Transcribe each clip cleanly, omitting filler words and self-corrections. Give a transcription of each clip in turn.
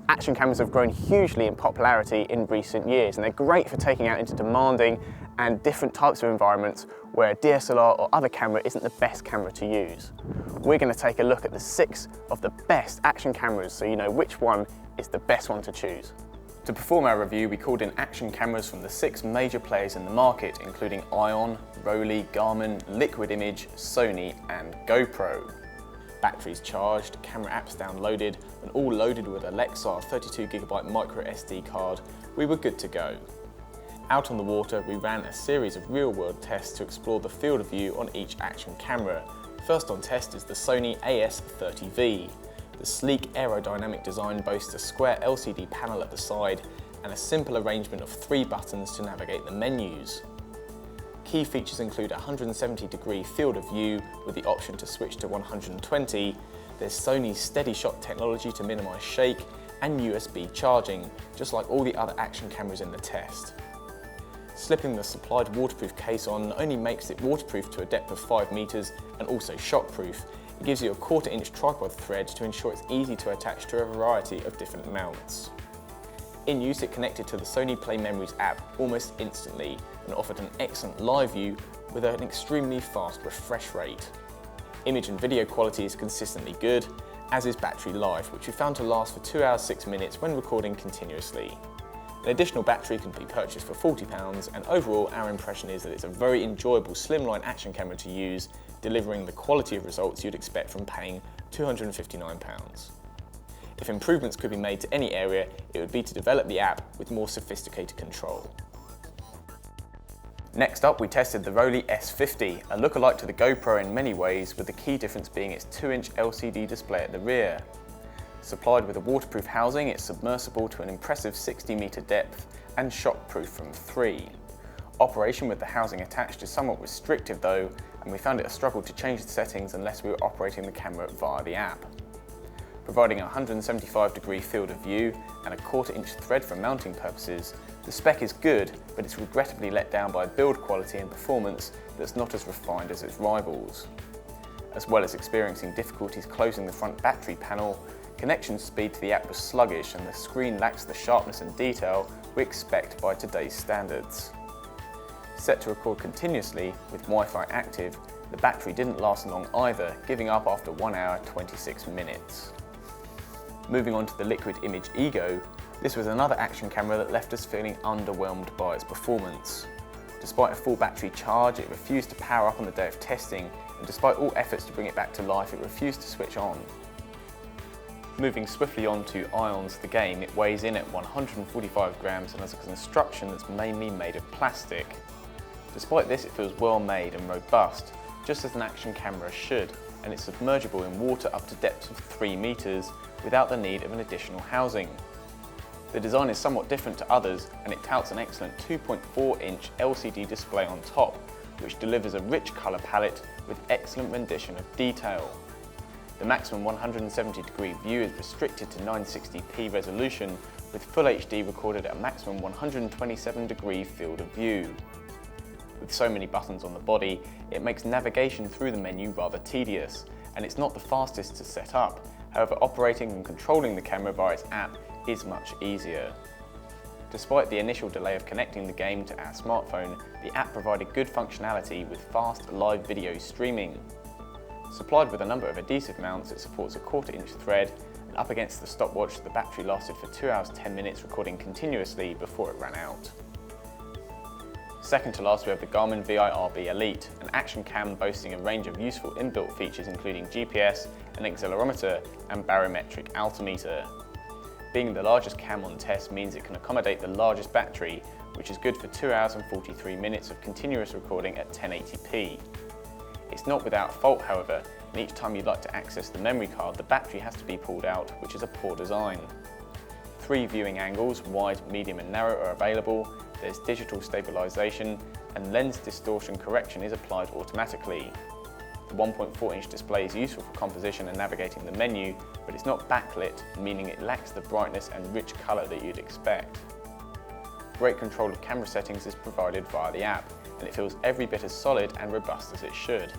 Action cameras have grown hugely in popularity in recent years, and they're great for taking out into demanding and different types of environments where a DSLR or other camera isn't the best camera to use. We're going to take a look at the 6 of the best action cameras so you know which one is the best one to choose. To perform our review, we called in action cameras from the 6 major players in the market, including Ion, Rollei, Garmin, Liquid Image, Sony and GoPro. Batteries charged, camera apps downloaded, and all loaded with a Lexar 32GB micro SD card, we were good to go. Out on the water, we ran a series of real-world tests to explore the field of view on each action camera. First on test is the Sony AS30V. The sleek aerodynamic design boasts a square LCD panel at the side and a simple arrangement of 3 buttons to navigate the menus. Key features include a 170-degree field of view with the option to switch to 120, there's Sony's steady shot technology to minimise shake, and USB charging, just like all the other action cameras in the test. Slipping the supplied waterproof case on not only makes it waterproof to a depth of 5 meters and also shockproof, it gives you a 1/4 inch tripod thread to ensure it's easy to attach to a variety of different mounts. In use, it connected to the Sony Play Memories app almost instantly and offered an excellent live view with an extremely fast refresh rate. Image and video quality is consistently good, as is battery life, which we found to last for 2 hours 6 minutes when recording continuously. An additional battery can be purchased for £40, and overall our impression is that it's a very enjoyable slimline action camera to use, delivering the quality of results you'd expect from paying £259. If improvements could be made to any area, it would be to develop the app with more sophisticated control. Next up, we tested the Rollei S50, a lookalike to the GoPro in many ways, with the key difference being its 2-inch LCD display at the rear. Supplied with a waterproof housing, it's submersible to an impressive 60-meter depth and shockproof from 3. Operation with the housing attached is somewhat restrictive though, and we found it a struggle to change the settings unless we were operating the camera via the app. Providing a 175-degree field of view and a 1/4 inch thread for mounting purposes, the spec is good, but it's regrettably let down by build quality and performance that's not as refined as its rivals. As well as experiencing difficulties closing the front battery panel, connection speed to the app was sluggish and the screen lacks the sharpness and detail we expect by today's standards. Set to record continuously with Wi-Fi active, the battery didn't last long either, giving up after 1 hour 26 minutes. Moving on to the Liquid Image Ego, this was another action camera that left us feeling underwhelmed by its performance. Despite a full battery charge, it refused to power up on the day of testing, and despite all efforts to bring it back to life, it refused to switch on. Moving swiftly on to Ion's The Game, it weighs in at 145 grams and has a construction that's mainly made of plastic. Despite this, it feels well made and robust, just as an action camera should, and it's submergible in water up to depths of 3 meters without the need of an additional housing. The design is somewhat different to others, and it touts an excellent 2.4-inch LCD display on top, which delivers a rich colour palette with excellent rendition of detail. The maximum 170-degree view is restricted to 960p resolution, with Full HD recorded at a maximum 127-degree field of view. With so many buttons on the body, it makes navigation through the menu rather tedious, and it's not the fastest to set up. However, operating and controlling the camera via its app is much easier. Despite the initial delay of connecting the game to our smartphone, the app provided good functionality with fast live video streaming. Supplied with a number of adhesive mounts, it supports a 1/4 inch thread, and up against the stopwatch, the battery lasted for 2 hours 10 minutes, recording continuously before it ran out. Second to last, we have the Garmin VIRB Elite, an action cam boasting a range of useful inbuilt features including GPS, an accelerometer and barometric altimeter. Being the largest cam on test means it can accommodate the largest battery, which is good for 2 hours and 43 minutes of continuous recording at 1080p. It's not without fault, however, and each time you'd like to access the memory card, the battery has to be pulled out, which is a poor design. 3 viewing angles, wide, medium and narrow, are available. There's digital stabilisation, and lens distortion correction is applied automatically. The 1.4-inch display is useful for composition and navigating the menu, but it's not backlit, meaning it lacks the brightness and rich colour that you'd expect. Great control of camera settings is provided via the app, and it feels every bit as solid and robust as it should.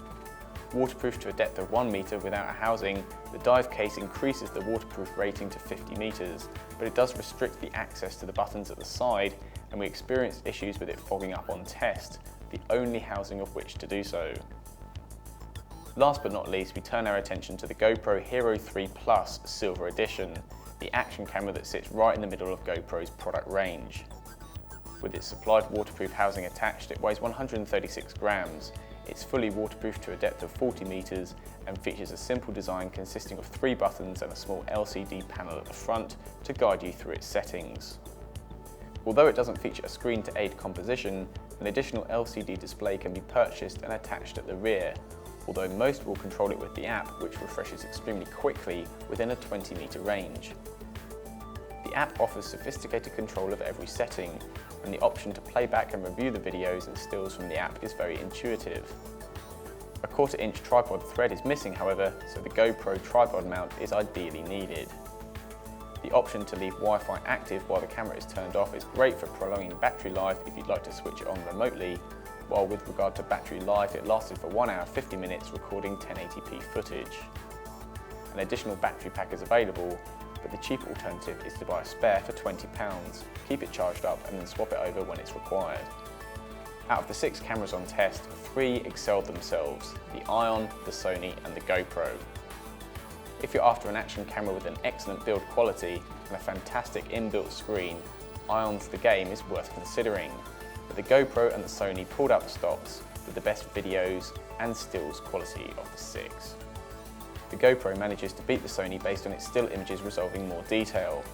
Waterproof to a depth of 1 metre without a housing, the dive case increases the waterproof rating to 50 metres, but it does restrict the access to the buttons at the side, and we experienced issues with it fogging up on test, the only housing of which to do so. Last but not least, we turn our attention to the GoPro Hero 3 Plus Silver Edition, the action camera that sits right in the middle of GoPro's product range. With its supplied waterproof housing attached, it weighs 136 grams. It's fully waterproof to a depth of 40 metres and features a simple design consisting of 3 buttons and a small LCD panel at the front to guide you through its settings. Although it doesn't feature a screen to aid composition, an additional LCD display can be purchased and attached at the rear, although most will control it with the app, which refreshes extremely quickly within a 20-metre range. The app offers sophisticated control of every setting, and the option to play back and review the videos and stills from the app is very intuitive. A 1/4-inch tripod thread is missing, however, so the GoPro tripod mount is ideally needed. The option to leave Wi-Fi active while the camera is turned off is great for prolonging battery life if you'd like to switch it on remotely, while with regard to battery life, it lasted for 1 hour 50 minutes recording 1080p footage. An additional battery pack is available, but the cheaper alternative is to buy a spare for £20, keep it charged up and then swap it over when it's required. Out of the 6 cameras on test, 3 excelled themselves: the Ion, the Sony and the GoPro. If you're after an action camera with an excellent build quality and a fantastic inbuilt screen, Ion's the game is worth considering, but the GoPro and the Sony pulled out the stops with the best videos and stills quality of the 6. The GoPro manages to beat the Sony based on its still images resolving more detail.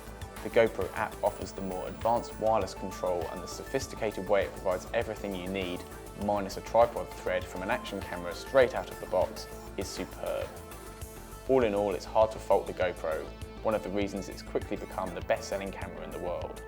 The GoPro app offers the more advanced wireless control, and the sophisticated way it provides everything you need, minus a tripod thread from an action camera straight out of the box, is superb. All in all, it's hard to fault the GoPro, one of the reasons it's quickly become the best-selling camera in the world.